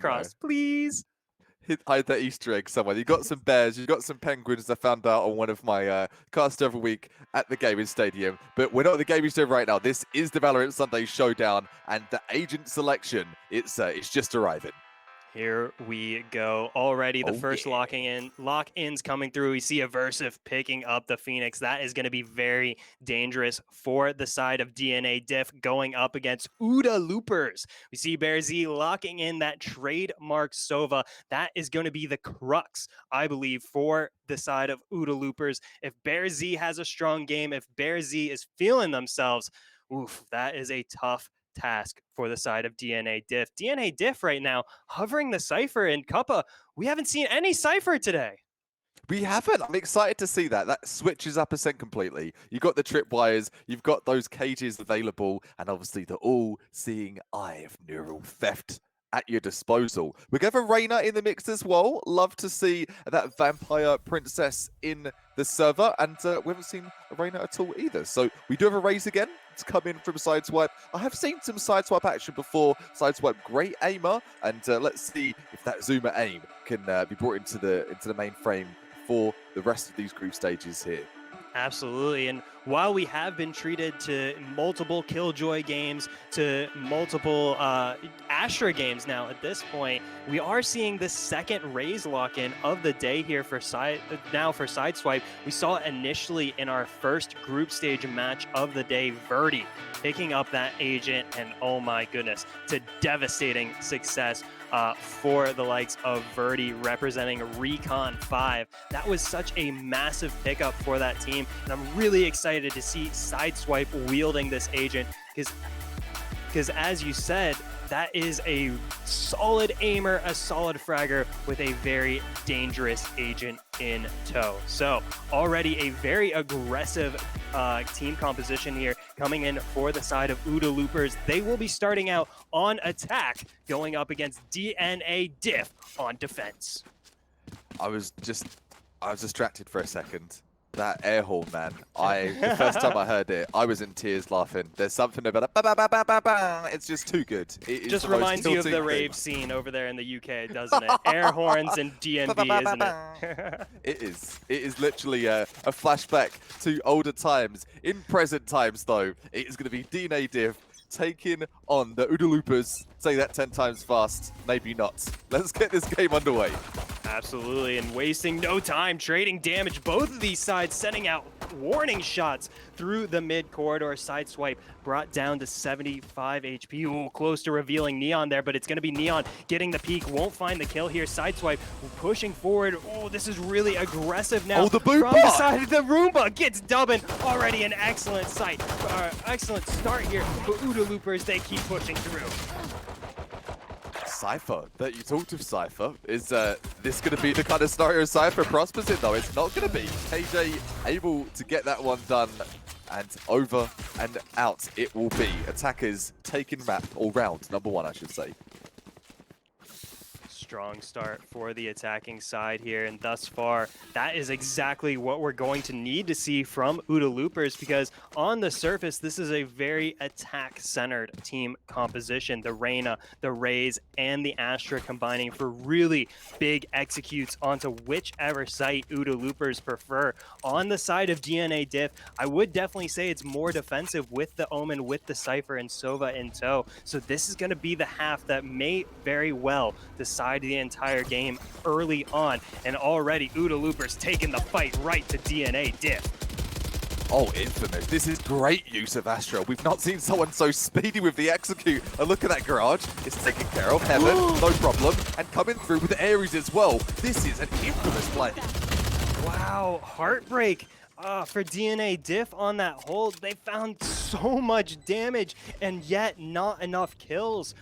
Fingers crossed, please. Hide that Easter egg somewhere. You got some bears, you got some penguins. I found out on one of my casts every week at the gaming stadium. But we're not at the gaming stadium right now. This is the Valorant Sunday Showdown, and the agent selection, it's just arriving. Here we go. Already the first lock-ins coming through. We see Aversive picking up the Phoenix. That is going to be very dangerous for the side of DNADiff going up against Ooda Loopers. We see Bear Z locking in that trademark Sova. That is going to be the crux, I believe, for the side of Ooda Loopers. If Bear Z has a strong game, if Bear Z is feeling themselves, oof, that is a tough task for the side of DNADiff. DNADiff right now hovering the Cypher in Cuppa. We haven't seen any Cypher today. We haven't. I'm excited to see that. That switches up a set completely. You've got the tripwires, you've got those cages available, and obviously the all-seeing eye of neural theft at your disposal. We have a Reyna in the mix as well. Love to see that vampire princess in the server, and we haven't seen a Reyna at all either. So we do have a Raze again to come in from Sideswipe. I have seen some Sideswipe action before. Sideswipe, great aimer, and let's see if that zoomer aim can be brought into the main frame for the rest of these group stages here. Absolutely. And while we have been treated to multiple Killjoy games, to multiple Astra games now at this point, we are seeing the second Raze lock-in of the day here for Sideswipe. We saw initially in our first group stage match of the day, Verdi picking up that agent, and oh my goodness, to devastating success for the likes of Verdi representing Recon 5. That was such a massive pickup for that team, and I'm really excited to see Sideswipe wielding this agent, because as you said, that is a solid aimer, a solid fragger with a very dangerous agent in tow. So already a very aggressive team composition here coming in for the side of Ooda Loopers. They will be starting out on attack, going up against DNADiff on defense. I was distracted for a second. That air horn, man. The first time I heard it, I was in tears laughing. There's something about it. Ba, ba, ba, ba, ba, ba. It's just too good. It just reminds you of the rave scene over there in the UK, doesn't it? Air horns and DNB, isn't it? It is. It is literally a flashback to older times. In present times, though, it is going to be DNADiff taking on the Ooda Loopers. Say that 10 times fast. Maybe not. Let's get this game underway. Absolutely, and wasting no time, trading damage. Both of these sides sending out warning shots through the mid corridor. Sideswipe brought down to 75 HP. Ooh, close to revealing Neon there, but it's going to be Neon getting the peak. Won't find the kill here. Sideswipe pushing forward. Oh, this is really aggressive now. Oh, the Boomba! From the side of the Roomba gets dubbing. Already an excellent excellent start here for Ooda Loopers. They keep pushing through. Cypher, that you talked of Cypher, is this going to be the kind of scenario Cypher prospers in? Though it's not going to be. KJ able to get that one done, and over and out it will be. Attackers taking map, or round number 1, I should say. Strong start for the attacking side here, and thus far that is exactly what we're going to need to see from Ooda Loopers, because on the surface this is a very attack-centered team composition. The Reyna, the Raze, and the Astra combining for really big executes onto whichever site Ooda Loopers prefer. On the side of DNADiff, I would definitely say it's more defensive with the Omen, with the Cypher and Sova in tow. So this is going to be the half that may very well decide the entire game early on, and already Ooda Loopers taking the fight right to DNADiff. Oh, infamous. This is great use of Astra. We've not seen someone so speedy with the execute. And look at that garage. It's taken care of. Heaven, no problem. And coming through with Ares as well. This is an infamous play. Wow, heartbreak. For DNADiff on that hold. They found so much damage and yet not enough kills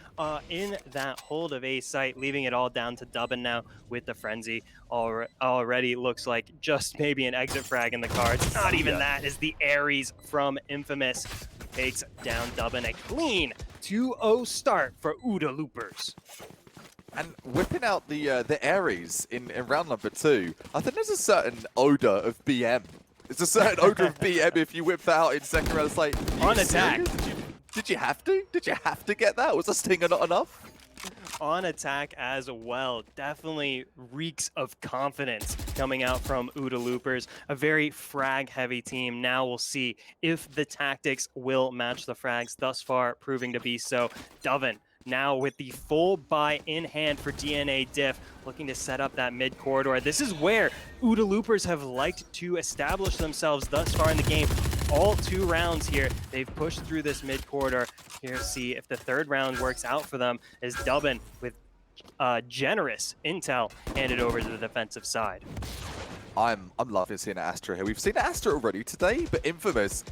in that hold of A site, leaving it all down to Dubbin now with the Frenzy. Already looks like just maybe an exit frag in the cards. Not even that, is the Ares from Infamous. Takes down Dubbin. A clean 2-0 start for Ooda Loopers. And whipping out the Ares in round number 2, I think there's a certain odor of BM. It's a certain odor of BM if you whip that out in second round. It's like, on attack. Did you have to? Did you have to get that? Was a stinger not enough? on attack as well. Definitely reeks of confidence coming out from Ooda Loopers. A very frag-heavy team. Now we'll see if the tactics will match the frags, thus far proving to be so. Dovin now with the full buy in hand for DNADiff, looking to set up that mid corridor. This is where Ooda Loopers have liked to establish themselves thus far in the game. All 2 rounds here, they've pushed through this mid corridor. Here, see if the 3rd round works out for them as Dubin with generous intel handed over to the defensive side. I'm loving seeing Astra here. We've seen Astra already today, but Infamous,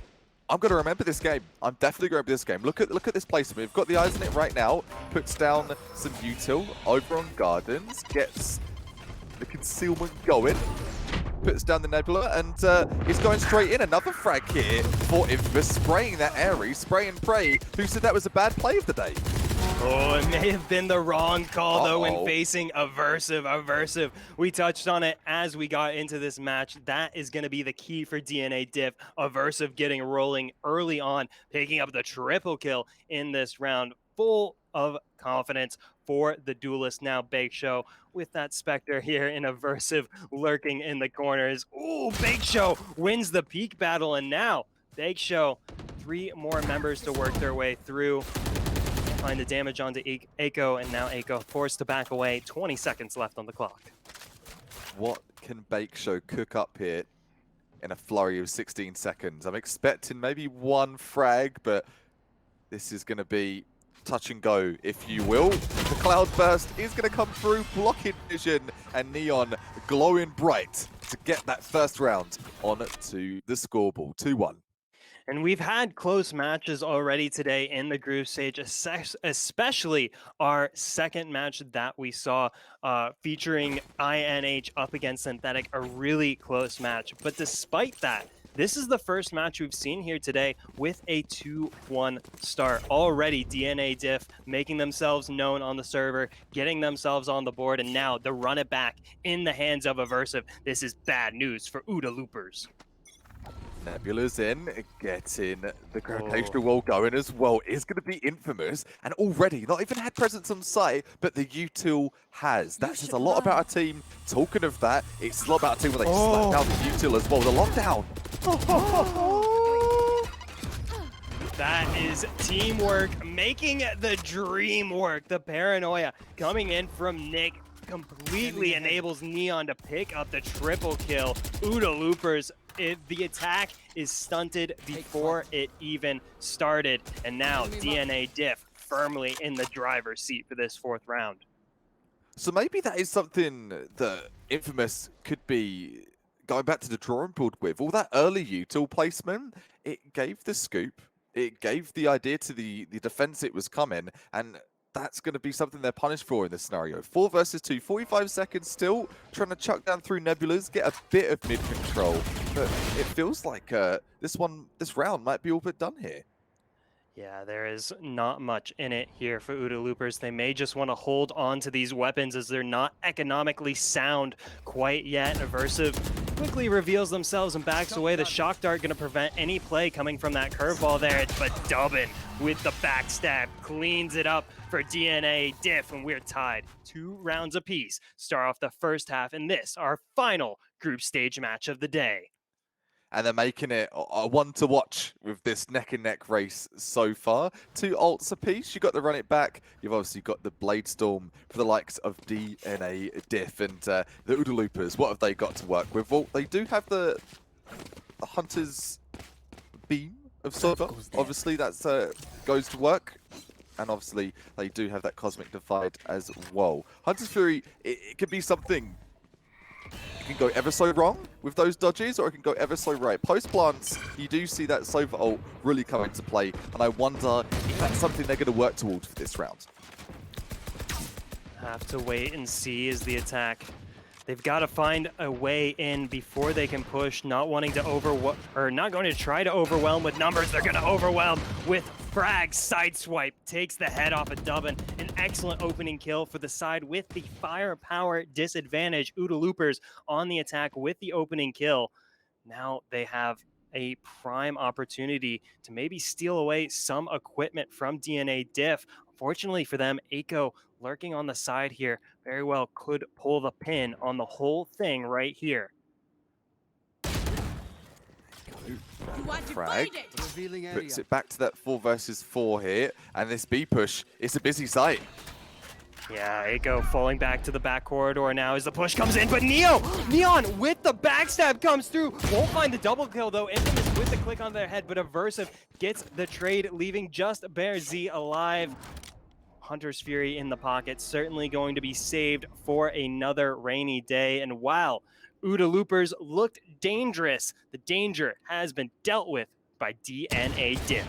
I'm going to remember this game. I'm definitely going to remember this game. Look at this placement. We've got the eyes on it right now. Puts down some util over on Gardens. Gets the concealment going. Puts down the Nebula, and he's going straight in. Another frag here for Infamous, spraying that Ares, spray and pray. Who said that was a bad play of the day? Oh, it may have been the wrong call, though, when facing Aversive. We touched on it as we got into this match. That is going to be the key for DNADiff. Aversive getting rolling early on, picking up the triple kill in this round. Full of confidence for the duelist now, Bake Show, with that Spectre here in Aversive lurking in the corners. Ooh, Bake Show wins the peak battle, and now Bake Show, 3 more members to work their way through. Find the damage onto Eiko, and now Eiko forced to back away. 20 seconds left on the clock. What can Bake Show cook up here in a flurry of 16 seconds? I'm expecting maybe 1 frag, but this is going to be touch and go, if you will. The cloud burst is going to come through, blocking vision, and Neon glowing bright to get that first round on to the scoreboard, 2-1. And we've had close matches already today in the group stage, especially our second match that we saw featuring INH up against Synthetic, a really close match. But despite that, this is the first match we've seen here today with a 2-1 start. Already DNADiff making themselves known on the server, getting themselves on the board, and now the run it back in the hands of Aversive. This is bad news for Ooda Loopers. Nebula's in, getting the gravitational wall going as well. Is going to be Infamous, and already not even had presence on site, but the util has. That says a lot about our team. Talking of that, it's a lot about our team when they slap down the util as well. The lockdown. That is teamwork, making the dream work. The paranoia coming in from Nick completely enables Neon to pick up the triple kill. Ooda Loopers, the attack is stunted before it even started. And now DNADiff firmly in the driver's seat for this 4th round. So maybe that is something that Infamous could be going back to the drawing board with. All that early util placement, it gave the scoop. It gave the idea to the defense it was coming, and that's going to be something they're punished for in this scenario. 4 versus 2, 45 seconds still, trying to chuck down through Nebulas, get a bit of mid control. But it feels like this round might be all but done here. Yeah, there is not much in it here for Ooda Loopers. They may just want to hold on to these weapons as they're not economically sound quite yet. Aversive quickly reveals themselves and backs away. The shock dart going to prevent any play coming from that curveball there. But Dubin with the backstab cleans it up for DNADiff, and we're tied 2 rounds apiece. Start off the first half in this, our final group stage match of the day. And they're making it a one to watch with this neck-and-neck race so far. 2 ults apiece. You got the run it back. You've obviously got the Blade Storm for the likes of DNADiff and the Ooda Loopers. What have they got to work with? Well, they do have the Hunter's Beam of Silver. Obviously, that's goes to work. And obviously, they do have that Cosmic Divide as well. Hunter's Fury, it could be something. It can go ever so wrong with those dodges, or it can go ever so right. Post plants, you do see that Sova ult really come into play, and I wonder if that's something they're going to work towards for this round. Have to wait and see as the attack. They've got to find a way in before they can push, not wanting to not going to try to overwhelm with numbers. They're going to overwhelm with frag. Sideswipe takes the head off of Dubin. An excellent opening kill for the side with the firepower disadvantage. Ooda Loopers on the attack with the opening kill. Now they have a prime opportunity to maybe steal away some equipment from DNADiff. Fortunately for them, Eiko lurking on the side here very well could pull the pin on the whole thing right here. Frag puts it back to that 4 versus 4 here, and this B push, it's a busy site. Yeah, Eiko falling back to the back corridor now as the push comes in, but Neon with the backstab comes through. Won't find the double kill though. Infamous with the click on their head, but Aversive gets the trade, leaving just Bear Z alive. Hunter's Fury in the pocket, certainly going to be saved for another rainy day. And while Ooda Loopers looked dangerous, the danger has been dealt with by DNADiff.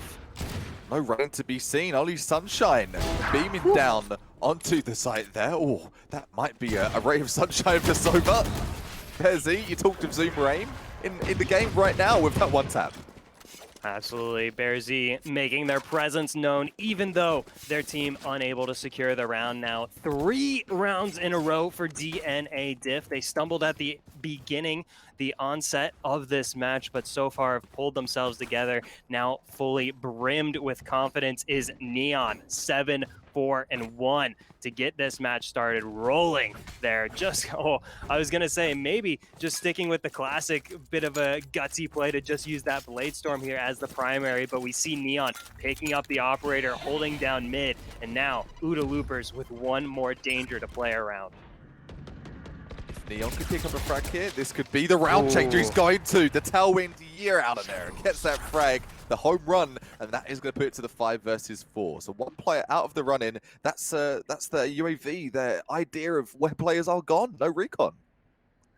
No rain to be seen, only sunshine beaming down onto the site there. Oh, that might be a ray of sunshine for Soba. Bear Z, you talked of Zoom Rain in the game right now with that one tap. Absolutely, Bear Z making their presence known, even though their team unable to secure the round now. 3 rounds in a row for DNADiff. They stumbled at the beginning, the onset of this match, but so far have pulled themselves together. Now fully brimmed with confidence is Neon, 7-4-1 to get this match started rolling there. Just, I was gonna say maybe just sticking with the classic bit of a gutsy play to just use that Blade Storm here as the primary, but we see Neon picking up the operator, holding down mid, and now Ooda Loopers with one more danger to play around. If Neon could pick up a frag here, this could be the round changer. He's going to the tailwind year out of there and gets that frag, the home run, and that is going to put it to the 5 versus 4. So one player out of the run-in. That's the UAV, the idea of where players are gone. No recon.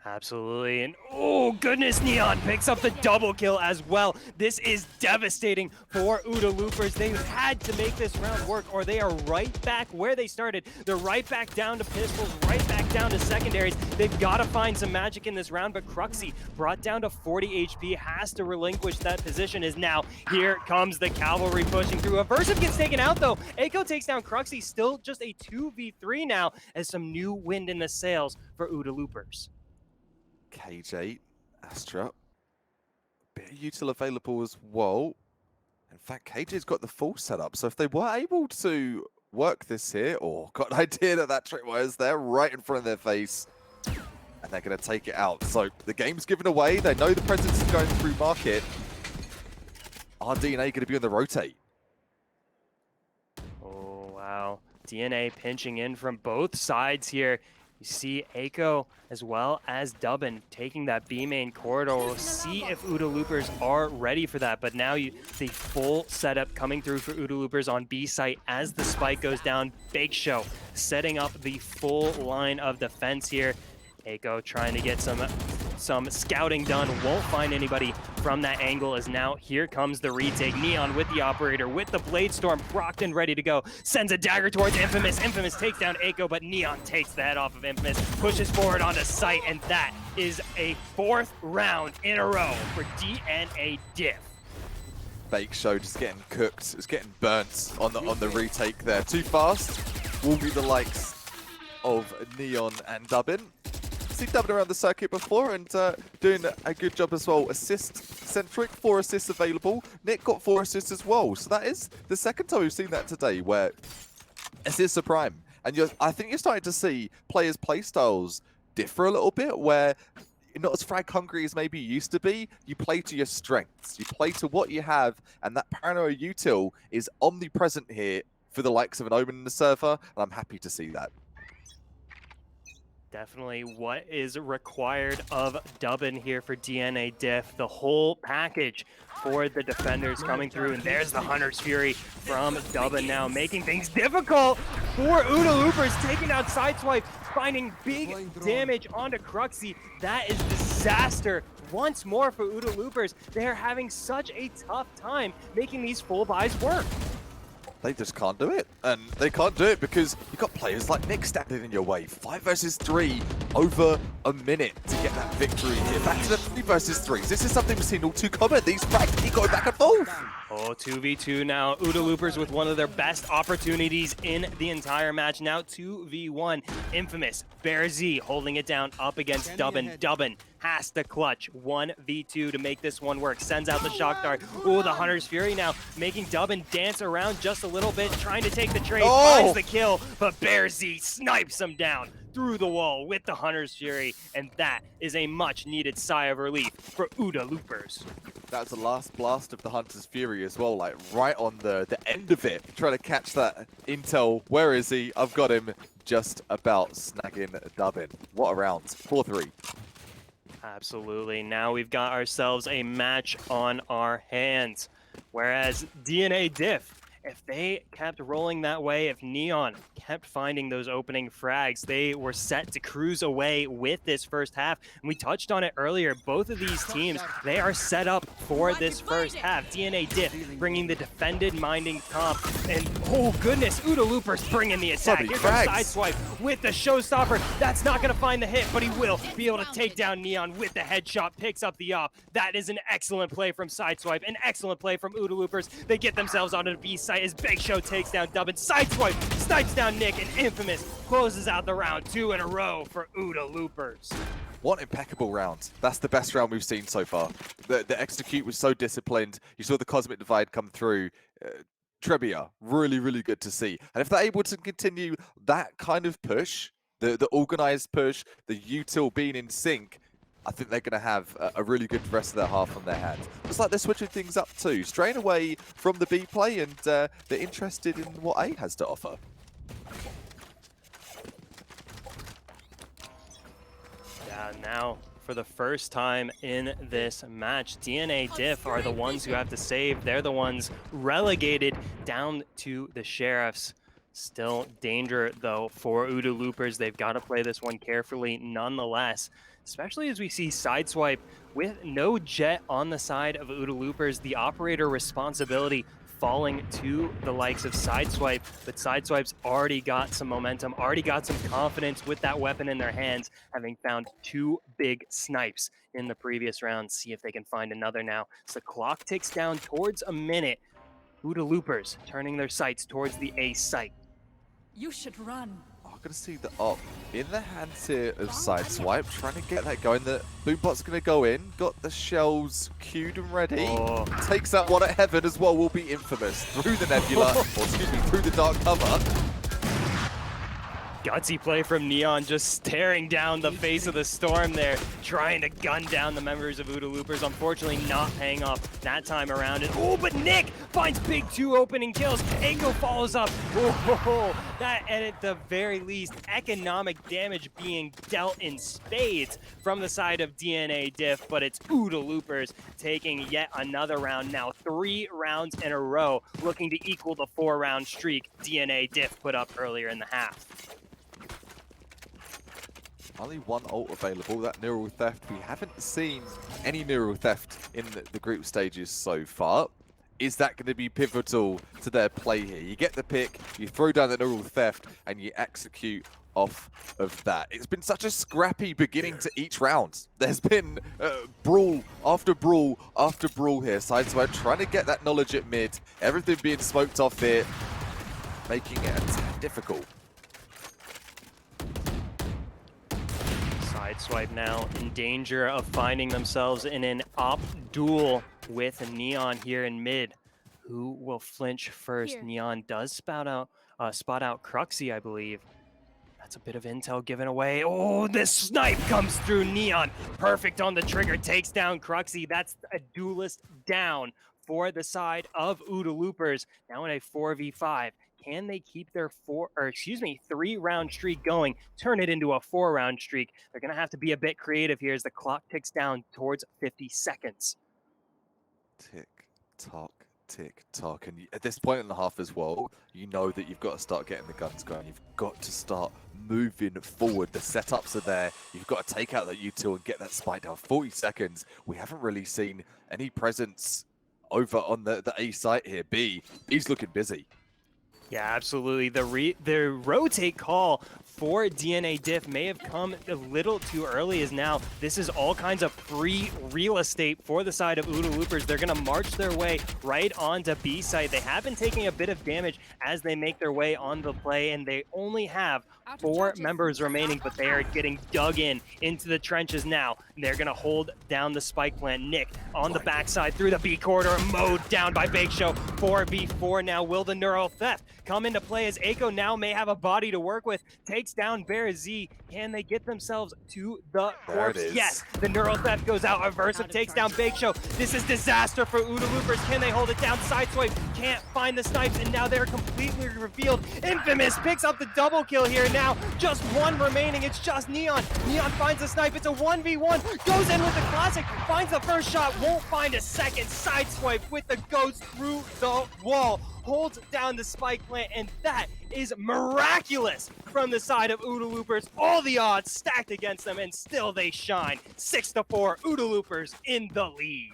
Absolutely, and oh goodness, Neon picks up the double kill as well. This is devastating for Ooda Loopers. They had to make this round work or they are right back where they started. They're right back down to pistols, right back down to secondaries. They've got to find some magic in this round, but Cruxy, brought down to 40 HP, has to relinquish that position. Is now here comes the cavalry pushing through. Aversive gets taken out though. Eiko takes down Cruxy, still just a 2v3 now as some new wind in the sails for Ooda Loopers. KJ, Astra, bit of util available as well. In fact, KJ's got the full setup, so if they were able to work this here, or got an idea that tripwire is there right in front of their face, and they're going to take it out. So the game's given away. They know the presence is going through market. Are DNA going to be on the rotate? Oh, wow. DNA pinching in from both sides here. You see Eiko as well as Dubbin taking that B main corridor. We'll see if Ooda Loopers are ready for that. But now the full setup coming through for Ooda Loopers on B site as the spike goes down. Bake Show setting up the full line of defense here. Eiko trying to get some scouting done. Won't find anybody from that angle as now here comes the retake. Neon with the operator, with the Blade Storm procced and ready to go. Sends a dagger towards Infamous. Infamous takes down Eiko, but Neon takes the head off of Infamous. Pushes forward onto site, and that is a 4th round in a row for DNADiff. Bake Show just getting cooked. It's getting burnt on the retake there. Too fast. Will be the likes of Neon and Dubbin. Seen Dubbin around the circuit before and doing a good job as well. Assist-centric, 4 assists available. Nick got 4 assists as well. So that is the second time we've seen that today where assists are prime. And I think you're starting to see players' playstyles differ a little bit where you're not as frag hungry as maybe you used to be. You play to your strengths. You play to what you have, and that paranoia util is omnipresent here for the likes of an Omen in the server, and I'm happy to see that. Definitely what is required of Dubbin here for DNADiff. The whole package for the defenders coming through. And there's the Hunter's Fury from Dubbin now, making things difficult for Ooda Loopers, taking out Sideswipe, finding big damage onto Cruxy. That is disaster once more for Ooda Loopers. They are having such a tough time making these full buys work. They just can't do it. And they can't do it because you've got players like Nick standing in your way. 5 versus 3 over a minute to get that victory here. Back to the 3 versus 3s. This is something we've seen all too common. These frags keep going back and forth. Oh, 2v2 now. Ooda Loopers with one of their best opportunities in the entire match. Now 2v1. Infamous, Bear Z holding it down up against Dubbin. Dubbin has to clutch 1v2 to make this one work. Sends out the shock dart. Ooh, the Hunter's Fury now making Dubbin dance around just a little bit, trying to take the trade, finds the kill, but Bear Z snipes him down through the wall with the Hunter's Fury, and that is a much-needed sigh of relief for Ooda Loopers. That's the last blast of the Hunter's Fury as well, like right on the end of it. Trying to catch that intel. Where is he? I've got him just about snagging Dubbin. What a round. 4-3. Absolutely. Now we've got ourselves a match on our hands. Whereas DNADiff, if they kept rolling that way, if Neon kept finding those opening frags, they were set to cruise away with this first half. And we touched on it earlier. Both of these teams, they are set up for this first half. DNADiff bringing the defended minding comp. And oh goodness, Ooda Loopers bringing the attack. Here comes Sideswipe with the showstopper. That's not going to find the hit, but he will be able to take down Neon with the headshot, picks up the op. That is an excellent play from Sideswipe, an excellent play from Ooda Loopers. They get themselves onto the B site as Big Show takes down Dubbin. Sideswipe snipes down Nick, and Infamous closes out the round 2 in a row for Ooda Loopers. What impeccable round. That's the best round we've seen so far. The execute was so disciplined. You saw the Cosmic Divide come through. Trebia, really, really good to see. And if they're able to continue that kind of push, the organized push, the util being in sync, I think they're going to have a really good rest of their half on their hands. Looks like they're switching things up too. Straying away from the B play, and they're interested in what A has to offer. Yeah, now for the first time in this match, DNADiff are the ones who have to save. They're the ones relegated down to the Sheriffs. Still danger, though, for Ooda Loopers. They've got to play this one carefully nonetheless, especially as we see Sideswipe with no Jet on the side of Ooda Loopers. The operator responsibility falling to the likes of Sideswipe, but Sideswipe's already got some momentum, already got some confidence with that weapon in their hands, having found 2 big snipes in the previous round. See if they can find another now. So the clock ticks down towards a minute. Ooda Loopers turning their sights towards the A site. You should run. I'm going to see the op in the hands here of Sideswipe, trying to get that going. The Boombot's going to go in, got the shells queued and ready. Takes that one at Heaven as well, will be Infamous. Through the nebula, or excuse me, through the dark cover. Gutsy play from Neon, just staring down the face of the storm there, trying to gun down the members of Ooda Loopers. Unfortunately, not paying off that time around. And oh, but Nick finds big 2 opening kills. Ango follows up. Oh, that, and at the very least, economic damage being dealt in spades from the side of DNADiff, but it's Ooda Loopers taking yet another round now. 3 rounds in a row, looking to equal the 4-round streak DNADiff put up earlier in the half. Only 1 ult available, that Neural Theft. We haven't seen any Neural Theft in the group stages so far. Is that going to be pivotal to their play here? You get the pick, you throw down the Neural Theft, and you execute off of that. It's been such a scrappy beginning to each round. There's been brawl after brawl after brawl here. Sideswipe trying to get that knowledge at mid, everything being smoked off here, making it a tad difficult. Sideswipe now in danger of finding themselves in an op duel with Neon here in mid. Who will flinch first? Here. Neon does spot out Cruxy, I believe. That's a bit of intel given away. Oh, this snipe comes through Neon. Perfect on the trigger, takes down Cruxy. That's a duelist down for the side of Ooda Loopers. Now in a 4v5. Can they keep their 3-round streak going, turn it into a 4-round streak? They're going to have to be a bit creative here as the clock ticks down towards 50 seconds. Tick, tock, tick, tock. And at this point in the half as well, you know that you've got to start getting the guns going. You've got to start moving forward. The setups are there. You've got to take out that util and get that spike down. 40 seconds. We haven't really seen any presence over on the A site here. B, he's looking busy. Yeah, absolutely. The rotate call for DNADiff may have come a little too early, as now this is all kinds of free real estate for the side of Ooda Loopers. They're going to march their way right onto B site. They have been taking a bit of damage as they make their way on the play, and they only have 4 members remaining, but they are getting dug into the trenches now. They're going to hold down the spike plant. Nick on the backside through the B corridor, mowed down by Bake Show. 4v4 now. Will the Neural Theft come into play, as Aiko now may have a body to work with? Takes down Bear Z. Can they get themselves to the corpse? Yes, the Neural Theft goes out. Aversive takes down Bake Show. This is disaster for Ooda Loopers. Can they hold it down? Sideswipe can't find the snipes, and now they're completely revealed. Infamous picks up the double kill here. Now just 1 remaining. It's just Neon. Neon finds a snipe. It's a 1v1. Goes in with the classic. Finds the first shot. Won't find a second. Sideswipe with the ghost through the wall. Holds down the spike plant, and that is miraculous from the side of Ooda Loopers. All the odds stacked against them, and still they shine. 6-4, Ooda Loopers in the lead.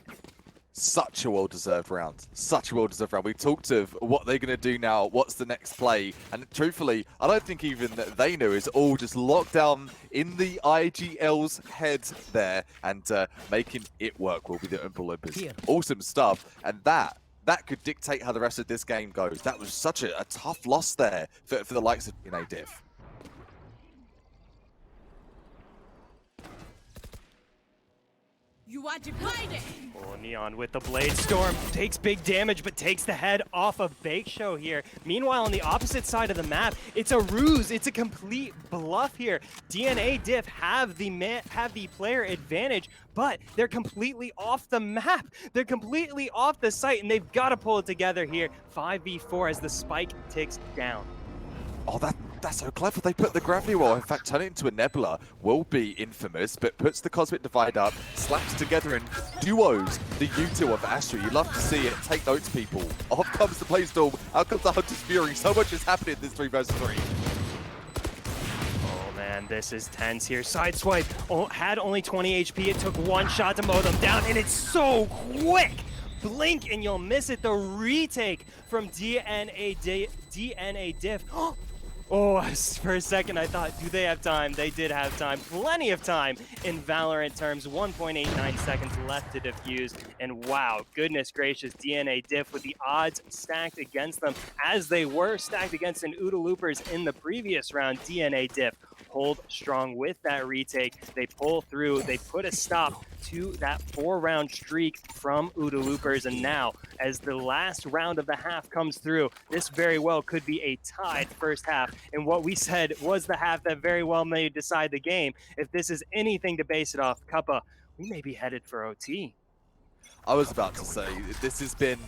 Such a well-deserved round. Such a well-deserved round. We talked of what they're going to do now, what's the next play, and truthfully, I don't think even that they know. It's all just locked down in the IGL's head there, and making it work will be the Oompa Loompas. Awesome stuff, and that could dictate how the rest of this game goes. That was such a tough loss there for the likes of DNADiff. You are divided. Oh, Neon with the Blade Storm takes big damage, but takes the head off of Bake Show here. Meanwhile, on the opposite side of the map, it's a ruse. It's a complete bluff here. DNADiff have the player advantage, but they're completely off the map. They're completely off the site, and they've got to pull it together here. 5v4 as the spike ticks down. Oh, that's so clever. They put the gravity wall, in fact, turn it into a nebula, will be infamous, but puts the Cosmic Divide up, slaps together and duos the U2 of Astra. You love to see it. Take notes, people. Off comes the Playstorm, out comes the Hunter's Fury. So much is happening in this 3 versus 3. Oh man, this is tense here. Sideswipe had only 20 HP. It took 1 shot to mow them down, and it's so quick. Blink and you'll miss it. The retake from DNADiff. Oh, for a second I thought, do they have time? They did have time. Plenty of time in Valorant terms. 1.89 seconds left to defuse. And wow, goodness gracious, DNADiff with the odds stacked against them as they were stacked against an Ooda Loopers in the previous round. DNADiff hold strong with that retake. They pull through. They put a stop to that 4-round streak from Ooda Loopers, and now as the last round of the half comes through, this very well could be a tied first half, and what we said was the half that very well may decide the game. If this is anything to base it off, Cuppa, we may be headed for OT. I was about to say, this has been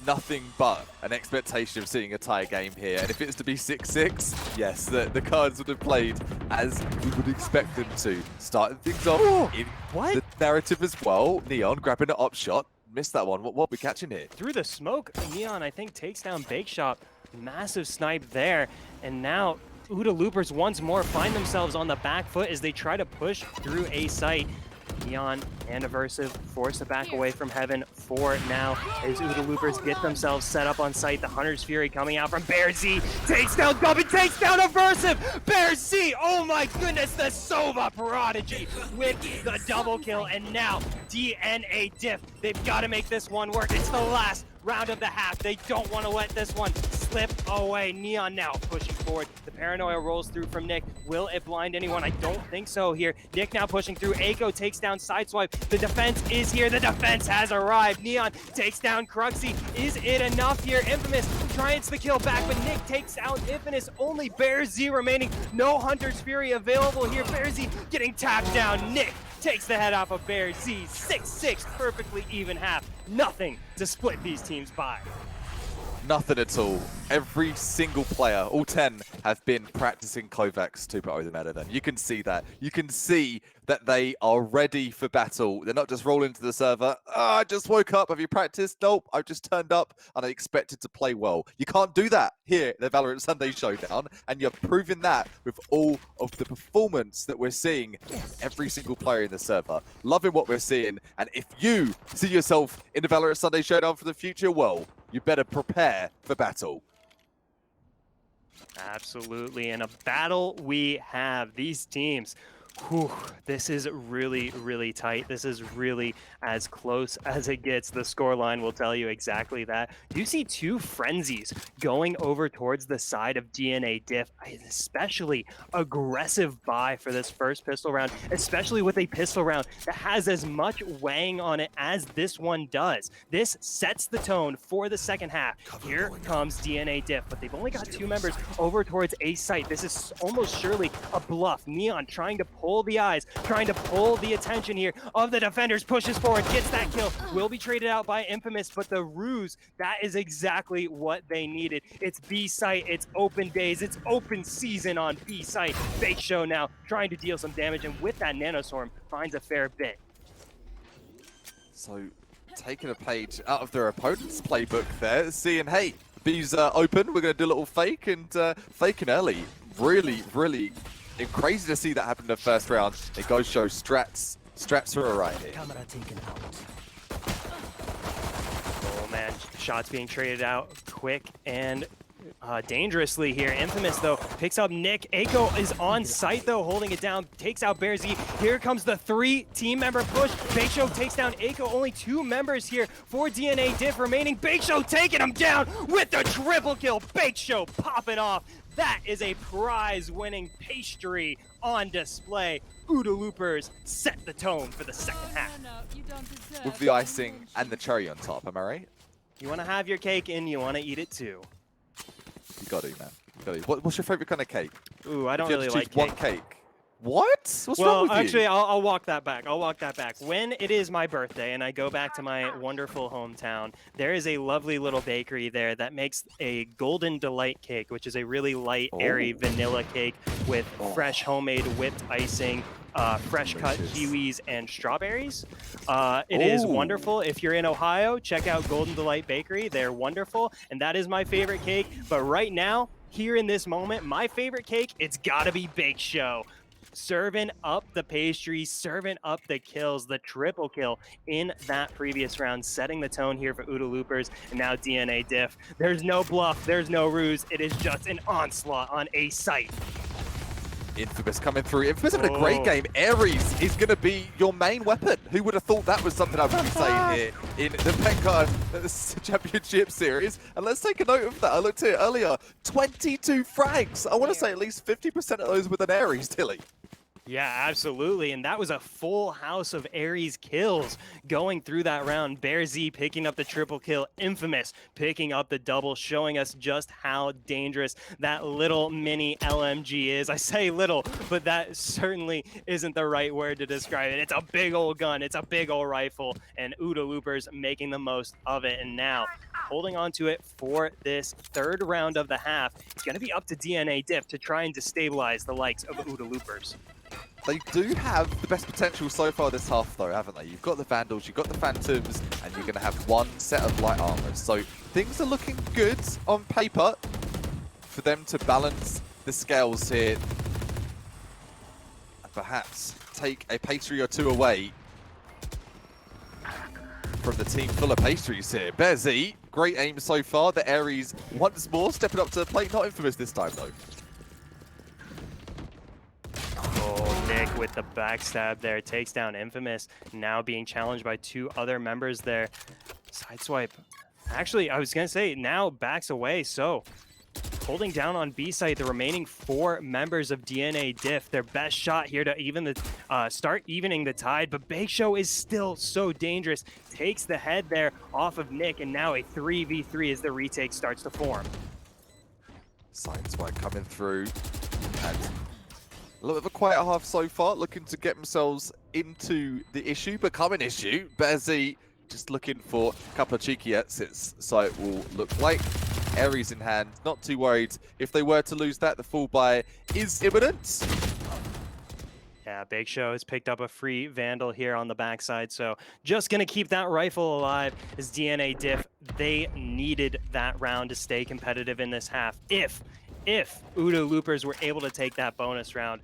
nothing but an expectation of seeing a tie game here, and if it's to be 6-6, yes, the cards would have played as we would expect them to. Starting things off in the narrative as well. Neon grabbing an op shot, missed that one. What are we catching here? Through the smoke, Neon, I think, takes down Bake Shop. Massive snipe there, and now Ooda Loopers once more find themselves on the back foot as they try to push through a site. Neon and Aversive force it back away from Heaven for now as Ooda Loopers get themselves set up on site. The Hunter's Fury coming out from Bear Z, takes down Gubbin, takes down Aversive! Bear Z, oh my goodness, the Sova Prodigy with the double kill, and now DNADiff, they've got to make this one work. It's the last round of the half. They don't want to let this one slip away. Neon now pushing forward. The paranoia rolls through from Nick. Will it blind anyone? I don't think so here. Nick now pushing through. Aiko takes down Sideswipe. The defense is here. The defense has arrived. Neon takes down Cruxy. Is it enough here? Infamous tries the kill back, but Nick takes out Infamous. Only Bear Z remaining. No Hunter's Fury available here. Bear Z getting tapped down. Nick takes the head off of Bear Z. 6-6, perfectly even half. Nothing to split these teams by. Nothing at all. Every single player, all 10, have been practicing Kovacs 2.0 the meta then. You can see that. You can see that they are ready for battle. They're not just rolling into the server. Oh, I just woke up. Have you practiced? Nope. I just turned up and I expected to play well. You can't do that here at the Valorant Sunday Showdown, and you're proving that with all of the performance that we're seeing every single player in the server. Loving what we're seeing, and if you see yourself in the Valorant Sunday Showdown for the future, well, you better prepare for battle. Absolutely. In a battle we have these teams. Whew, this is really, really tight. This is really as close as it gets. The scoreline will tell you exactly that. You see two frenzies going over towards the side of DNADiff. Especially aggressive buy for this first pistol round, especially with a pistol round that has as much weighing on it as this one does. This sets the tone for the second half. Here comes DNADiff, but they've only got two members over towards A site. This is almost surely a bluff. Neon trying to pull the eyes, trying to pull the attention here of the defenders, pushes forward, gets that kill, will be traded out by Infamous, but the ruse, that is exactly what they needed. It's B site, it's open days, it's open season on B site. Fake Show now trying to deal some damage, and with that Nanoswarm finds a fair bit. So taking a page out of their opponent's playbook there, seeing, hey, B's open, we're going to do a little fake, and faking early. Really crazy to see that happen in the first round. It goes show strats are alright here. Camera taken out. Oh man, shots being traded out quick and dangerously here. Infamous though picks up Nick. Aiko is on site though, holding it down, takes out Bear Z. Here comes the 3-team member push. Bake Show takes down Aiko. Only 2 members here for DNADiff remaining. Bake Show taking him down with the triple kill. Bake Show popping off. That is a prize-winning pastry on display. Ooda Loopers set the tone for the second half. No, you don't deserve With the icing and the cherry on top, am I right? You want to have your cake and you want to eat it too. You got to, man. You got to. What's your favorite kind of cake? Ooh, I don't If you had really to like choose one cake. cake. What? What's wrong Well, with actually, you? I'll walk that back. I'll walk that back. When it is my birthday and I go back to my wonderful hometown, there is a lovely little bakery there that makes a Golden Delight cake, which is a really light, airy vanilla cake with fresh homemade whipped icing, fresh cut Delicious. kiwis, and strawberries. It is Ooh. wonderful. If you're in Ohio, check out Golden Delight Bakery. They're wonderful, and that is my favorite cake. But right now, here in this moment, my favorite cake, it's gotta be Bake Show. Serving up the pastries, serving up the kills, the triple kill in that previous round, setting the tone here for Ooda Loopers and now DNADiff. There's no bluff, there's no ruse, it is just an onslaught on a site. Infamous coming through. Infamous having a great Oh. game. Ares is going to be your main weapon. Who would have thought that was something I would be saying here in the Vanguard Championship Series? And let's take a note of that. I looked at it earlier. 22 frags. I want to say at least 50% of those with an Ares, Tilly. Yeah, absolutely. And that was a full house of Ares kills going through that round. Bear Z picking up the triple kill. Infamous picking up the double, showing us just how dangerous that little mini LMG is. I say little, but that certainly isn't the right word to describe it. It's a big old gun. It's a big old rifle. And Ooda Loopers making the most of it. And now holding on to it for this third round of the half. It's going to be up to DNADiff to try and destabilize the likes of Ooda Loopers. They do have the best potential so far this half, though, haven't they? You've got the Vandals, you've got the Phantoms, and you're going to have one set of light armors. So things are looking good on paper for them to balance the scales here. And perhaps take a pastry or two away from the team full of pastries here. Bear Z, great aim so far. The Ares once more stepping up to the plate. Not Infamous this time, though. Oh, Nick with the backstab there takes down Infamous, now being challenged by 2 other members there. Sideswipe. Actually, I was going to say, now backs away, so holding down on B site the remaining 4 members of DNADiff. Their best shot here to even the start evening the tide, but Bake Show is still so dangerous. Takes the head there off of Nick, and now a 3v3 as the retake starts to form. Sideswipe coming through. And a little bit of a quiet half so far, looking to get themselves into the issue, become an issue. Bear Z just looking for a couple of cheeky exits, so it will look like Ares in hand. Not too worried. If they were to lose that, the full buy is imminent. Yeah, Bake Show has picked up a free Vandal here on the backside, so just going to keep that rifle alive as DNADiff, they needed that round to stay competitive in this half. If if Ooda Loopers were able to take that bonus round,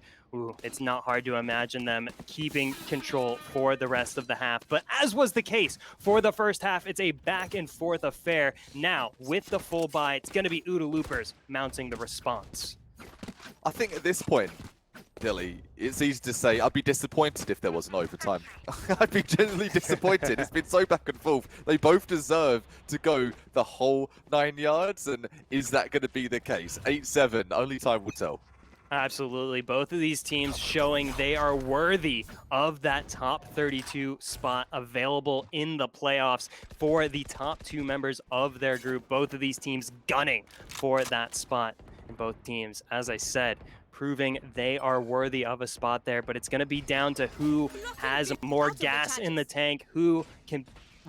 it's not hard to imagine them keeping control for the rest of the half. But as was the case for the first half, it's a back and forth affair. Now, with the full buy, it's going to be Ooda Loopers mounting the response. I think at this point, Dilly, it's easy to say I'd be disappointed if there was an overtime. I'd be genuinely disappointed. It's been so back and forth. They both deserve to go the whole 9 yards, and is that going to be the case? 8-7, only time will tell. Absolutely. Both of these teams showing they are worthy of that top 32 spot available in the playoffs for the top 2 members of their group. Both of these teams gunning for that spot. And both teams, as I said, proving they are worthy of a spot there. But it's going to be down to who has more gas in the tank, who can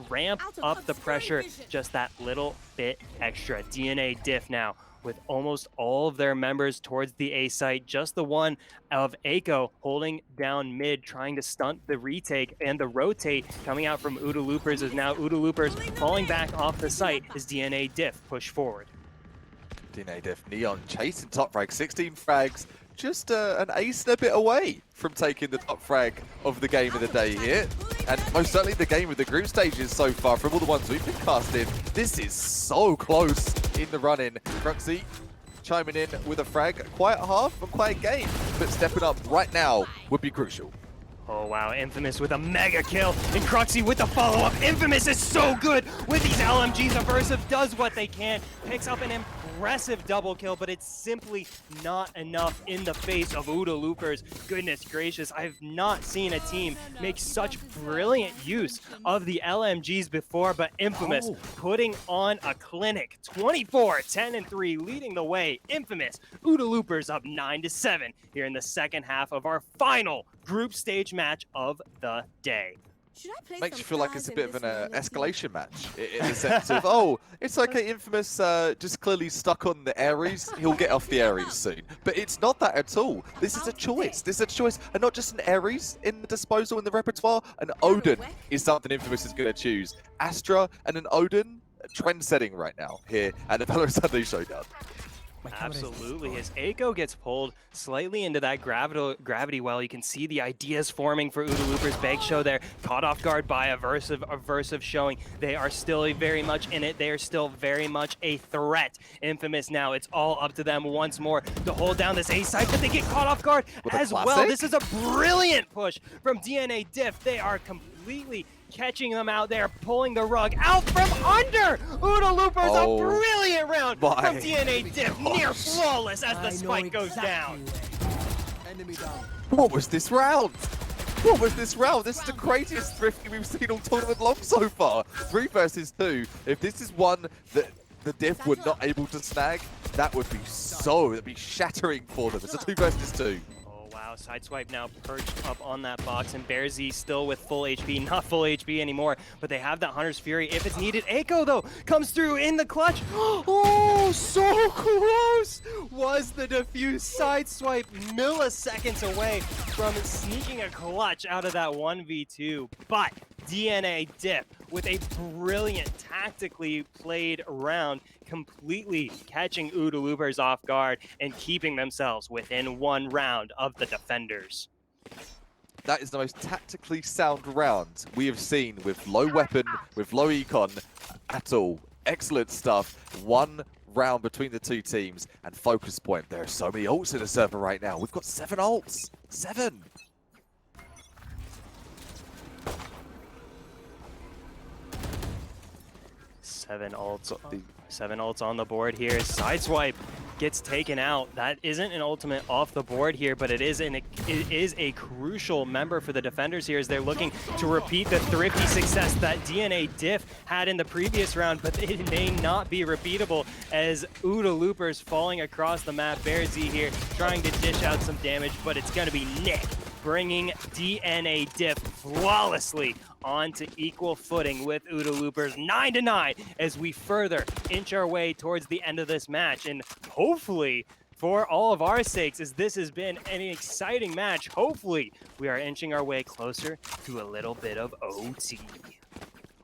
ramp up the pressure just that little bit extra. DNADiff now with almost all of their members towards the A site. Just the one of Aiko holding down mid, trying to stunt the retake, and the rotate coming out from Ooda Loopers is now Ooda Loopers falling back off the site as DNADiff push forward. DNADiff, Neon chasing top frag, 16 frags, just an ace and a bit away from taking the top frag of the game of the day here. And most certainly the game of the group stages so far, from all the ones we've been casting, this is so close in the run-in. Cruxy chiming in with a frag, quiet half, a quiet game, but stepping up right now would be crucial. Oh wow, Infamous with a mega kill, and Cruxy with the follow-up. Infamous is so good with these LMGs. Aversive does what they can, picks up an impressive double kill, but it's simply not enough in the face of Ooda Loopers. Goodness gracious, I've not seen a team make such brilliant use of the LMGs before, but Infamous putting on a clinic. 24, 10 and 3, leading the way. Infamous, Ooda Loopers up 9-7 here in the second half of our final group stage match of the day. Makes you feel like it's a bit of an escalation match in the sense of, oh, it's okay, Infamous just clearly stuck on the Ares, he'll get off the Ares soon. But it's not that at all. This is a choice. This is a choice, and not just an Ares in the disposal, in the repertoire. An Odin is something Infamous is going to choose. Astra and an Odin, trend-setting right now here at the Valorant Sunday Showdown. Absolutely. As Aiko gets pulled slightly into that gravity well, you can see the ideas forming for Ooda Loopers. Big Show there, caught off guard by Aversive showing they are still very much in it. They are still very much a threat. Infamous now, it's all up to them once more to hold down this A side, but they get caught off guard as well. This is a brilliant push from DNADiff. They are completely catching them out there, pulling the rug out from under. Ooda Loopers, a brilliant round from DNADiff, near flawless as the spike goes down. What was this round? What was this round? This is the craziest thrifty we've seen all tournament long so far. 3 versus 2. If this is one that the Diff were not able to snag, that would be that'd be shattering for them. It's a 2 versus 2. Wow, Sideswipe now perched up on that box, and BearZ still with full HP, not full HP anymore, but they have that Hunter's Fury if it's needed. Aiko, though, comes through in the clutch. Oh, so close was the diffuse Sideswipe, milliseconds away from sneaking a clutch out of that 1v2, but DNADiff with a brilliant tactically played round, completely catching Ooda Loopers off guard and keeping themselves within 1 round of the defenders. That is the most tactically sound round we have seen, with low weapon, with low econ at all. Excellent stuff. 1 round between the 2 teams, and focus point. There are so many ults in the server right now. We've got 7 ults. 7. Seven ults on the board here. Sideswipe gets taken out. That isn't an ultimate off the board here, but it is a crucial member for the defenders here as they're looking to repeat the thrifty success that DNADiff had in the previous round, but it may not be repeatable as Ooda Loopers falling across the map. BearZ here trying to dish out some damage, but it's going to be Nick bringing DNADiff flawlessly onto equal footing with Ooda Loopers. 9-9 as we further inch our way towards the end of this match. And hopefully, for all of our sakes, as this has been an exciting match, hopefully we are inching our way closer to a little bit of OT.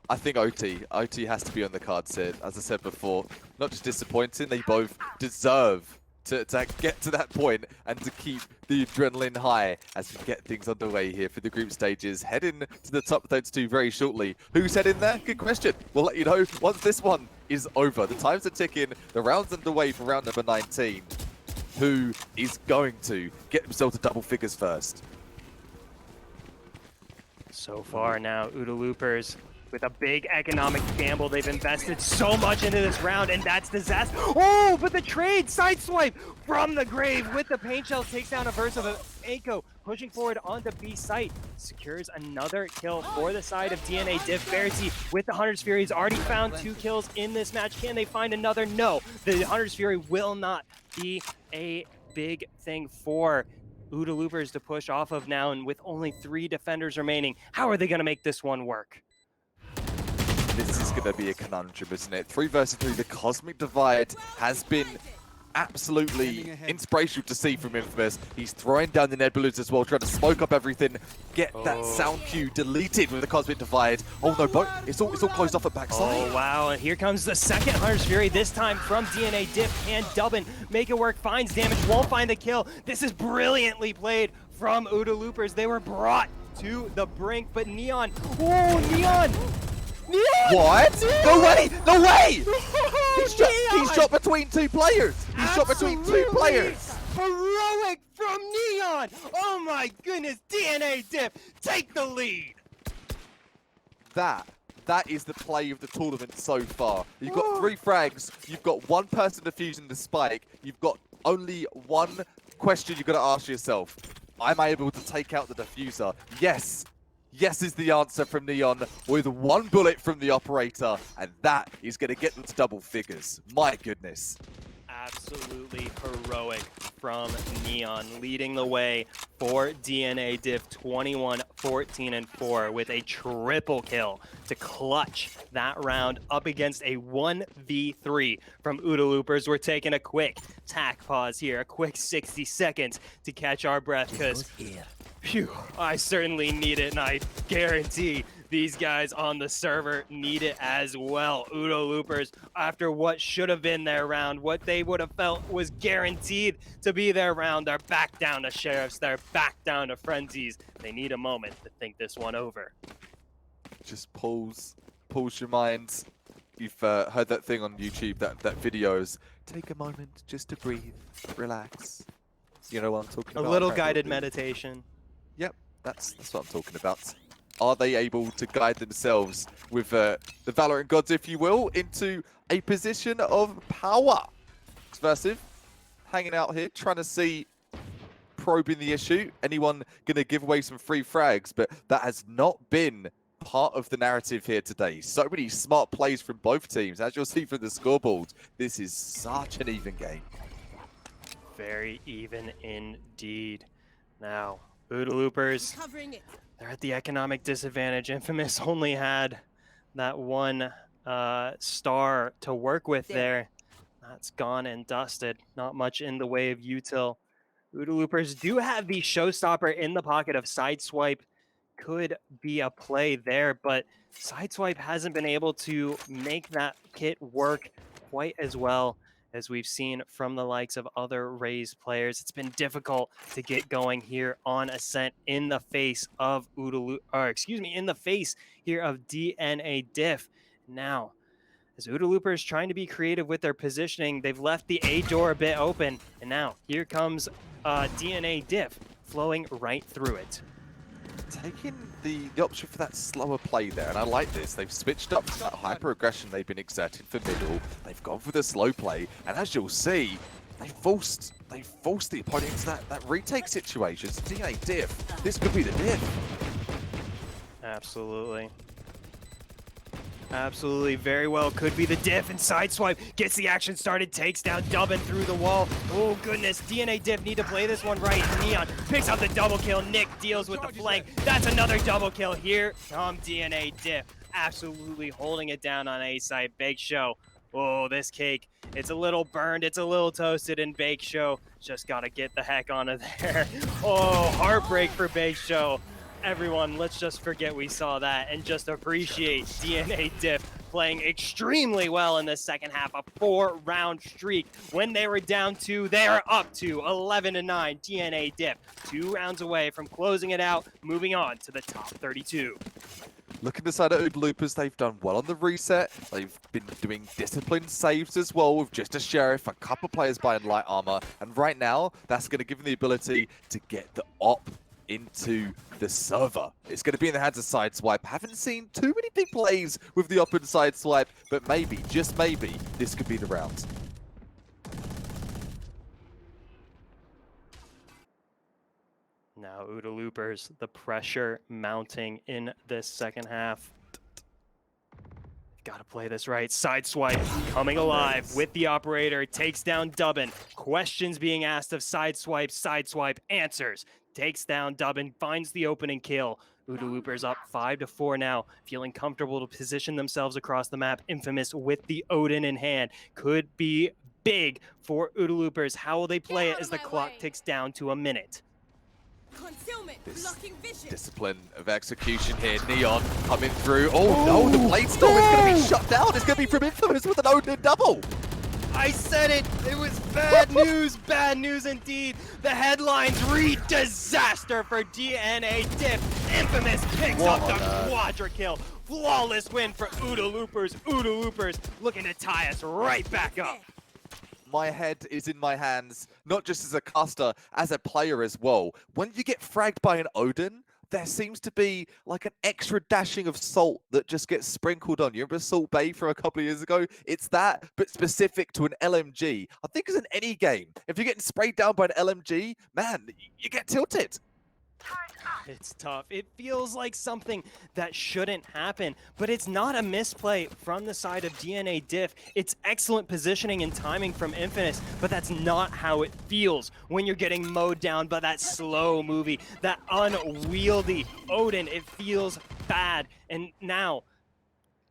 I think OT has to be on the cards here. As I said before, not just disappointing, they both deserve to get to that point and to keep the adrenaline high as we get things underway here for the group stages. Heading to the top 32 very shortly. Who's heading there? Good question. We'll let you know once this one is over. The times are ticking. The round's underway for round number 19. Who is going to get himself to double figures first? So far now, Ooda Loopers with a big economic gamble. They've invested so much into this round, and that's disaster. Oh, but the trade sideswipe from the grave with the paint shell takes down a verse of Aiko, pushing forward onto B site, secures another kill for the side of DNADiff. Verity with the Hunter's Fury has already found 2 kills in this match. Can they find another? No, the Hunter's Fury will not be a big thing for Ooda Loopers to push off of now, and with only 3 defenders remaining, how are they going to make this one work? This is going to be a conundrum, isn't it? 3 versus 3, the Cosmic Divide has been absolutely inspirational to see from Infamous. He's throwing down the Nebulas as well, trying to smoke up everything, get that sound cue deleted with the Cosmic Divide. Oh no, but it's all closed off at backside. Oh wow, and here comes the second Hunter's Fury, this time from DNADiff. Can Dubbin make it work? Finds damage, won't find the kill. This is brilliantly played from Ooda Loopers. They were brought to the brink, but Neon, oh, Neon! Neon! What? Neon! No way! No way! Oh, He's shot between 2 players! He's shot between 2 players! Heroic from Neon! Oh my goodness, DNADiff, take the lead! That is the play of the tournament so far. You've got 3 frags, you've got 1 person defusing the spike, you've got only 1 question you've got to ask yourself. Am I able to take out the diffuser? Yes! Yes is the answer from Neon with 1 bullet from the operator, and that is going to get them to double figures. My goodness. Absolutely heroic from Neon, leading the way for DNADiff 21, 14, and 4 with a triple kill to clutch that round up against a 1v3 from Ooda Loopers. We're taking a quick tack pause here, a quick 60 seconds to catch our breath, because phew, I certainly need it, and I guarantee these guys on the server need it as well. Ooda Loopers, after what should have been their round, what they would have felt was guaranteed to be their round, they're back down to Sheriffs, they're back down to Frenzies. They need a moment to think this one over. Just pause your mind. You've heard that thing on YouTube, that videos. Take a moment just to breathe, relax. You know what I'm talking about? A little guided meditation. Yep, that's what I'm talking about. Are they able to guide themselves with the Valorant gods, if you will, into a position of power? Exversive, hanging out here, trying to see, probing the issue. Anyone going to give away some free frags? But that has not been part of the narrative here today. So many smart plays from both teams. As you'll see from the scoreboard, this is such an even game. Very even indeed. Now, Ooda Loopers, they're at the economic disadvantage. Infamous only had that 1 star to work with there. That's gone and dusted. Not much in the way of util. Ooda Loopers do have the showstopper in the pocket of Sideswipe. Could be a play there, but Sideswipe hasn't been able to make that kit work quite as well as we've seen from the likes of other Raze players. It's been difficult to get going here on Ascent in the face of in the face here of DNADiff. Now, as Ooda Loopers trying to be creative with their positioning, they've left the A door a bit open, and now here comes DNADiff flowing right through it. Taking the option for that slower play there, and I like this. They've switched up that hyper-aggression they've been exerting for middle. They've gone for the slow play, and as you'll see, they forced the opponent into that retake situation. So DNADiff, this could be the diff. Absolutely. Absolutely, very well could be the diff, and Sideswipe gets the action started, takes down Dubbin through the wall. Oh goodness, DNADiff need to play this one right. Neon picks up the double kill, Nick deals with the flank. That's another double kill. Here come DNADiff, absolutely holding it down on A side. Bake Show, oh, this cake, it's a little burned, it's a little toasted, and Bake Show just gotta get the heck out of there. Oh, heartbreak for Bake Show. everyone, let's just forget we saw that and just appreciate DNADiff playing extremely well in the second half. A 4-round streak. When they were down 2, they are up to 11-9. DNADiff 2 rounds away from closing it out, moving on to the top 32. Looking aside at Ooda Loopers, they've done well on the reset. They've been doing disciplined saves as well with just a Sheriff, a couple players buying light armor, and right now, that's going to give them the ability to get the op into the server. It's going to be in the hands of Sideswipe. Haven't seen too many big plays with the op and Sideswipe, but maybe, just maybe, this could be the round. Now Ooda Loopers, the pressure mounting in this second half. Gotta play this right. Sideswipe coming alive with the operator, takes down Dubbin. Questions being asked of Sideswipe. Sideswipe answers, takes down Dubbin, finds the opening kill. Ooda Loopers up 5-4 now, feeling comfortable to position themselves across the map. Infamous with the Odin in hand. Could be big for Ooda Loopers. How will they play it as the clock ticks down to a minute? This discipline of execution here. Neon coming through. Oh no, the Blade Storm is going to be shut down. It's going to be from Infamous with an Odin double. I said it! It was bad news indeed. The headlines read disaster for DNADiff. Infamous picks up the quadra kill. Flawless win for Ooda Loopers. Ooda Loopers looking to tie us right back up. My head is in my hands, not just as a caster, as a player as well. When you get fragged by an Odin, there seems to be like an extra dashing of salt that just gets sprinkled on you. Remember Salt Bay from a couple of years ago? It's that, but specific to an LMG. I think it's in any game. If you're getting sprayed down by an LMG, man, you get tilted. It's tough. It feels like something that shouldn't happen, but it's not a misplay from the side of DNADiff. It's excellent positioning and timing from Infamous, but that's not how it feels when you're getting mowed down by that slow movie, that unwieldy Odin. It feels bad. And now,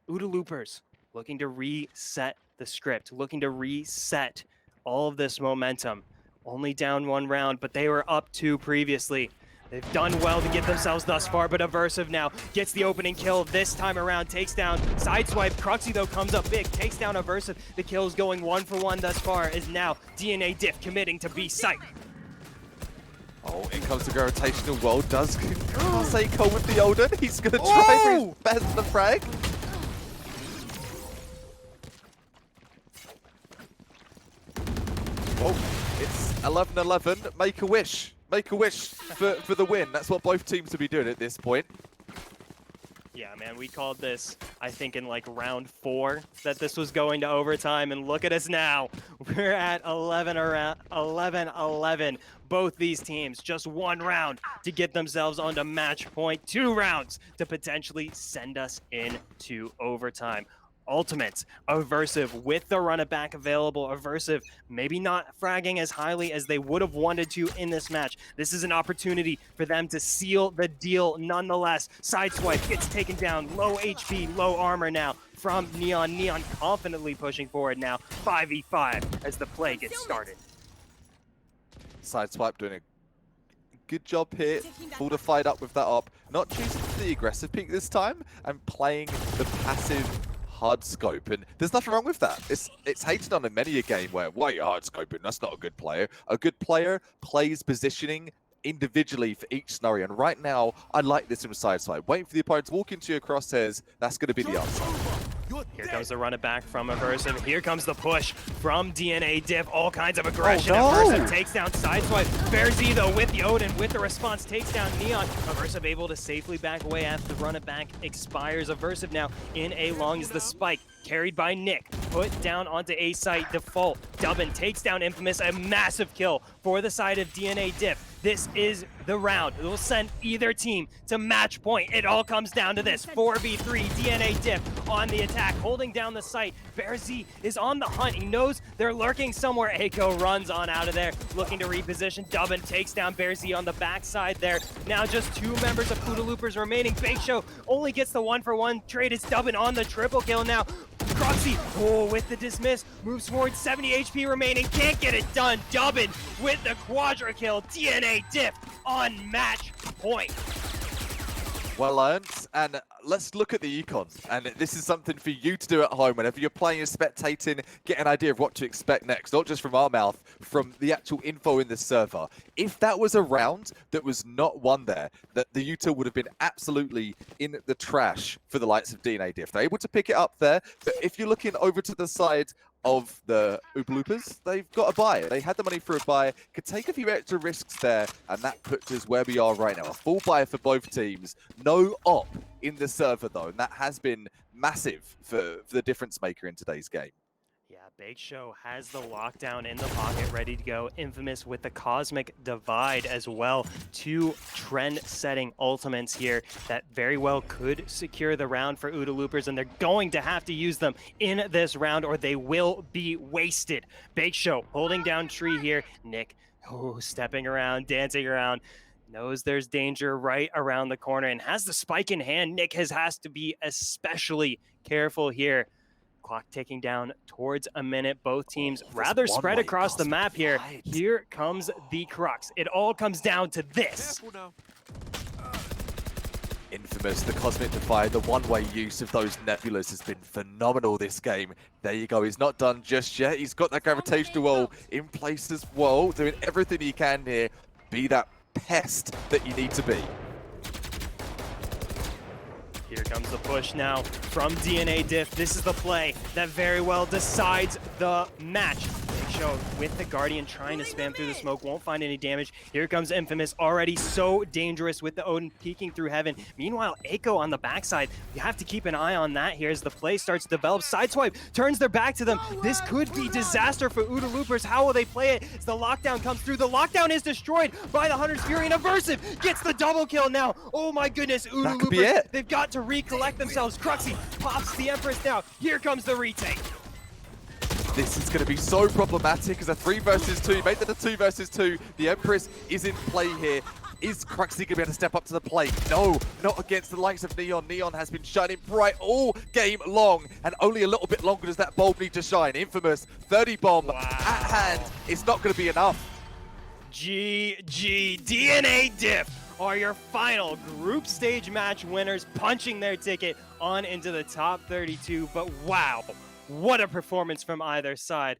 Ooda Loopers looking to reset the script, looking to reset all of this momentum. Only down 1 round, but they were up 2 previously. They've done well to get themselves thus far, but Aversive now gets the opening kill this time around, takes down Sideswipe. Cruxy, though, comes up big, takes down Aversive. The kill is going 1-for-1 thus far, is now DNADiff committing to B site. Oh, in comes the gravitational well. Does Seiko with the Odin. He's going to try for his best the frag. Oh, it's 11-11. Make a wish. Make a wish for the win. That's what both teams will be doing at this point. Yeah, man, we called this, I think, in like round 4 that this was going to overtime, and look at us now. We're at 11-11. Both these teams just 1 round to get themselves onto match point, 2 rounds to potentially send us into overtime. Ultimate, Aversive with the run it back available. Aversive maybe not fragging as highly as they would have wanted to in this match. This is an opportunity for them to seal the deal nonetheless. Sideswipe gets taken down, low HP, low armor now from Neon. Neon confidently pushing forward now, 5v5 as the play gets started. Sideswipe doing a good job here, fortified up with that op, not choosing the aggressive peak this time and playing the passive hard scope, and there's nothing wrong with that. It's hated on in many a game where, why are you hard scoping? That's not a good player. A good player plays positioning individually for each scenario, and right now, I like this from Sideswipe. Waiting for the opponent to walk into your crosshairs, that's going to be the answer. Here comes the run it back from Aversive. Here comes the push from DNADiff. All kinds of aggression. Oh, no. Aversive takes down Sideswipe. Bearzy, though, with the Odin, with the response, takes down Neon. Aversive able to safely back away after the run it back expires. Aversive now in A long is the spike. Carried by Nick. Put down onto A site. Default. Dubbin takes down Infamous. A massive kill for the side of DNADiff. This is the round. It will send either team to match point. It all comes down to this. 4v3, DNADiff on the attack, holding down the site. Bearzy is on the hunt. He knows they're lurking somewhere. Eiko runs on out of there, looking to reposition. Dubbin takes down Bearzy on the backside there. Now just 2 members of Ooda Loopers remaining. Bake Show only gets the 1-for-1 trade. It's Dubbin on the triple kill now. Cruxy, with the dismiss, moves forward, 70 HP remaining, can't get it done. Dubbin with the quadra kill, DNADiff on match point. Well earned. And let's look at the econ. And this is something for you to do at home whenever you're playing and spectating, get an idea of what to expect next, not just from our mouth, from the actual info in the server. If that was a round that was not won there, that the util would have been absolutely in the trash for the likes of DNADiff. They're able to pick it up there, but if you're looking over to the side of the Ooda Loopers, they've got a buy. They had the money for a buy, could take a few extra risks there, and that puts us where we are right now. A full buy for both teams. No op in the server, though, and that has been massive for the difference maker in today's game. Yeah, Big Show has the lockdown in the pocket, ready to go. Infamous with the Cosmic Divide as well. Two trend-setting ultimates here that very well could secure the round for Ooda Loopers, and they're going to have to use them in this round or they will be wasted. Big Show holding down tree here. Nick, stepping around, dancing around. Knows there's danger right around the corner and has the spike in hand. Nick has to be especially careful here. Clock ticking down towards a minute. Both teams rather spread across the map here. Here comes the crux. It all comes down to this. Infamous, the Cosmic Divide, the one-way use of those nebulas has been phenomenal this game. There you go, he's not done just yet. He's got that gravitational wall in place as well, doing everything he can here. Be that pest that you need to be. Here comes the push now from DNADiff. This is the play that very well decides the match. Big Show with the Guardian trying to spam through the smoke, won't find any damage. Here comes Infamous, already so dangerous with the Odin peeking through heaven. Meanwhile, Echo on the backside, you have to keep an eye on that here as the play starts to develop. Sideswipe turns their back to them. This could be disaster for Ooda Loopers. How will they play it as the lockdown comes through? The lockdown is destroyed by the Hunter's Fury, and Aversive gets the double kill now. Oh my goodness, Ooda Loopers, they've got to recollect themselves. Cruxy pops the Empress down. Here comes the retake. This is going to be so problematic as a 3 versus 2. Make that a 2 versus 2. The Empress is in play here. Is Cruxy going to be able to step up to the plate? No, not against the likes of Neon. Neon has been shining bright all game long, and only a little bit longer does that bulb need to shine. Infamous, 30 bomb at hand. It's not going to be enough. GG, DNADiff are your final group stage match winners, punching their ticket on into the top 32. But wow, what a performance from either side.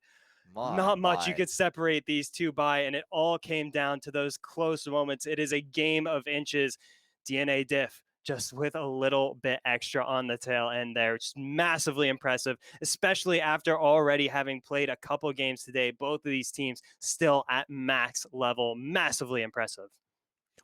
Not much you could separate these two by, and it all came down to those close moments. It is a game of inches. DNADiff just with a little bit extra on the tail end there. Just massively impressive, especially after already having played a couple games today. Both of these teams still at max level. Massively impressive.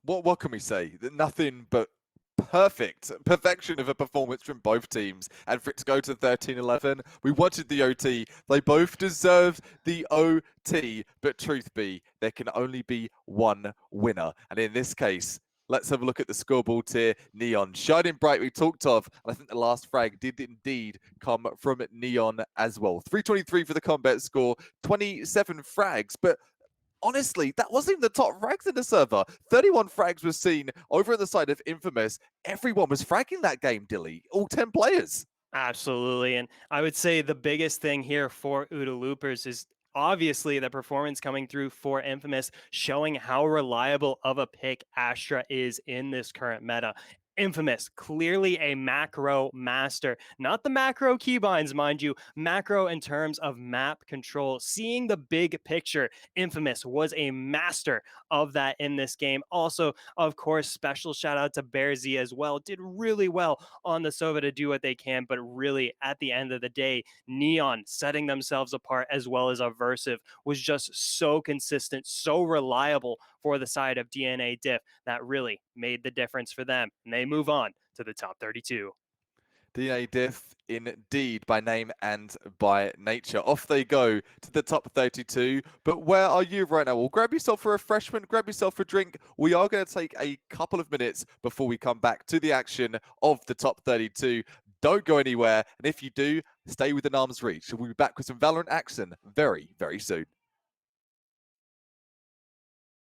What can we say? Nothing but perfection of a performance from both teams, and for it to go to 13-11, we wanted the OT. They both deserve the OT, but truth be, there can only be one winner, and in this case, let's have a look at the scoreboard here. Neon shining bright, we talked of, and I think the last frag did indeed come from Neon as well. 323 for the combat score, 27 frags, but honestly, that wasn't even the top frags in the server. 31 frags was seen over on the side of Infamous. Everyone was fragging that game, Dilly. All 10 players. Absolutely. And I would say the biggest thing here for Ooda Loopers is obviously the performance coming through for Infamous, showing how reliable of a pick Astra is in this current meta. Infamous, clearly a macro master, not the macro keybinds, mind you, macro in terms of map control, seeing the big picture. Infamous was a master of that in this game. Also, of course, special shout out to Bear Z as well. Did really well on the Sova to do what they can, but really at the end of the day, Neon setting themselves apart as well as Aversive was just so consistent, so reliable for the side of DNADiff that really made the difference for them. And they move on to the top 32. DNADiff, indeed, by name and by nature. Off they go to the top 32. But where are you right now? Well, grab yourself a refreshment, grab yourself a drink. We are going to take a couple of minutes before we come back to the action of the top 32. Don't go anywhere. And if you do, stay within arm's reach. We'll be back with some Valorant action very, very soon.